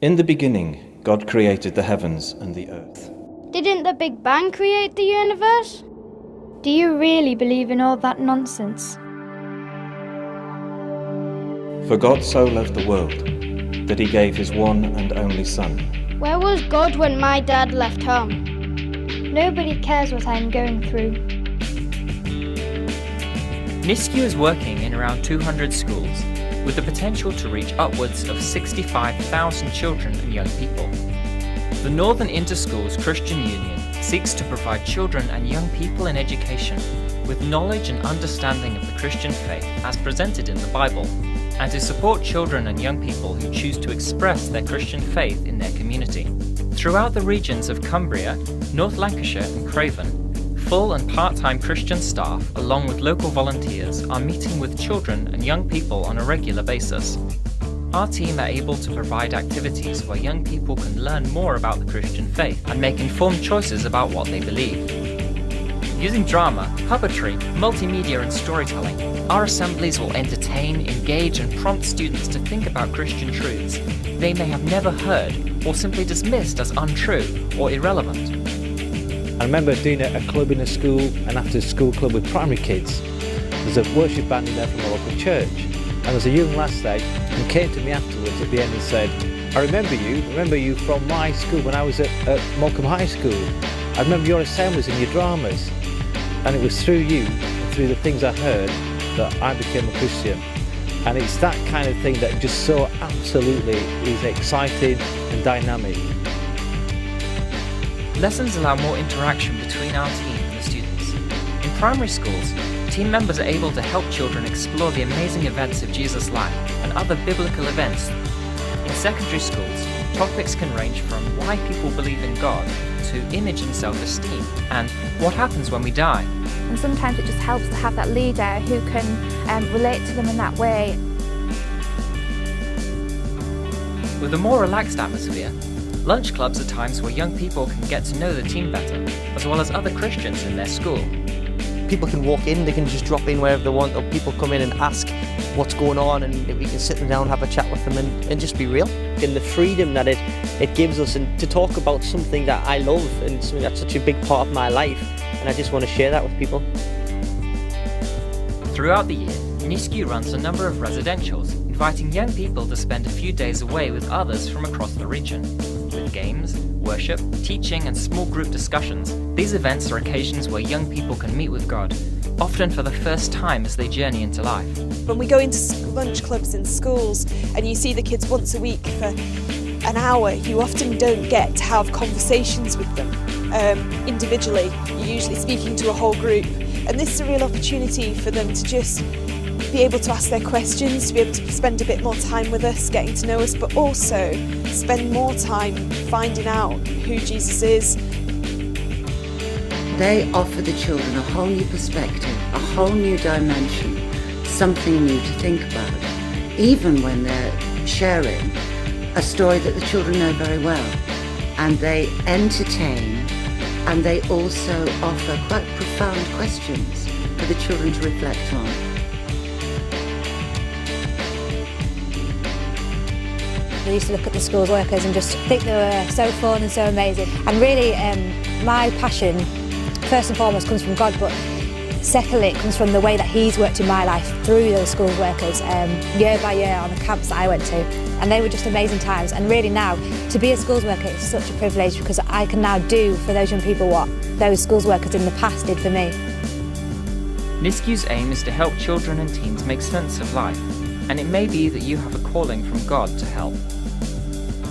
In the beginning, God created the heavens and the earth. Didn't the Big Bang create the universe? Do you really believe in all that nonsense? For God so loved the world that he gave his one and only Son. Where was God when my dad left home? Nobody cares what I'm going through. NISCU is working in around 200 schools, with the potential to reach upwards of 65,000 children and young people. The Northern Interschools Christian Union seeks to provide children and young people in education with knowledge and understanding of the Christian faith as presented in the Bible, and to support children and young people who choose to express their Christian faith in their community. Throughout the regions of Cumbria, North Lancashire and Craven, full and part-time Christian staff, along with local volunteers, are meeting with children and young people on a regular basis. Our team are able to provide activities where young people can learn more about the Christian faith and make informed choices about what they believe. Using drama, puppetry, multimedia and storytelling, our assemblies will entertain, engage and prompt students to think about Christian truths they may have never heard or simply dismissed as untrue or irrelevant. I remember doing a club in a school, an after-school club with primary kids. There's a worship band in there from a local church, and there's a young lad there who came to me afterwards at the end and said, I remember you from my school when I was at Morecambe High School. I remember your assemblies and your dramas, and it was through you, through the things I heard, that I became a Christian. And it's that kind of thing that just so absolutely is exciting and dynamic. Lessons allow more interaction between our team and the students. In primary schools, team members are able to help children explore the amazing events of Jesus' life and other biblical events. In secondary schools, topics can range from why people believe in God to image and self-esteem and what happens when we die. And sometimes it just helps to have that leader who can relate to them in that way. With a more relaxed atmosphere, lunch clubs are times where young people can get to know the team better, as well as other Christians in their school. People can walk in, they can just drop in wherever they want, or people come in and ask what's going on, and we can sit them down, have a chat with them and just be real. And the freedom that it gives us, and to talk about something that I love and something that's such a big part of my life, and I just want to share that with people. Throughout the year, NISCU runs a number of residentials, inviting young people to spend a few days away with others from across the region. With games, worship, teaching and small group discussions, these events are occasions where young people can meet with God, often for the first time as they journey into life. When we go into lunch clubs in schools and you see the kids once a week for an hour, you often don't get to have conversations with them individually. You're usually speaking to a whole group, and this is a real opportunity for them to just be able to ask their questions, to be able to spend a bit more time with us, getting to know us, but also spend more time finding out who Jesus is. They offer the children a whole new perspective, a whole new dimension, something new to think about, even when they're sharing a story that the children know very well. And they entertain, and they also offer quite profound questions for the children to reflect on. I used to look at the schools workers and just think they were so fun and so amazing. And really, my passion, first and foremost, comes from God, but secondly, it comes from the way that He's worked in my life through those schools workers, year by year on the camps that I went to. And they were just amazing times. And really now, to be a schools worker is such a privilege, because I can now do for those young people what those schools workers in the past did for me. NISCU's aim is to help children and teens make sense of life, and it may be that you have a calling from God to help.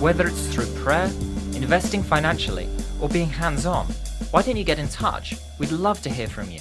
Whether it's through prayer, investing financially, or being hands-on, why don't you get in touch? We'd love to hear from you.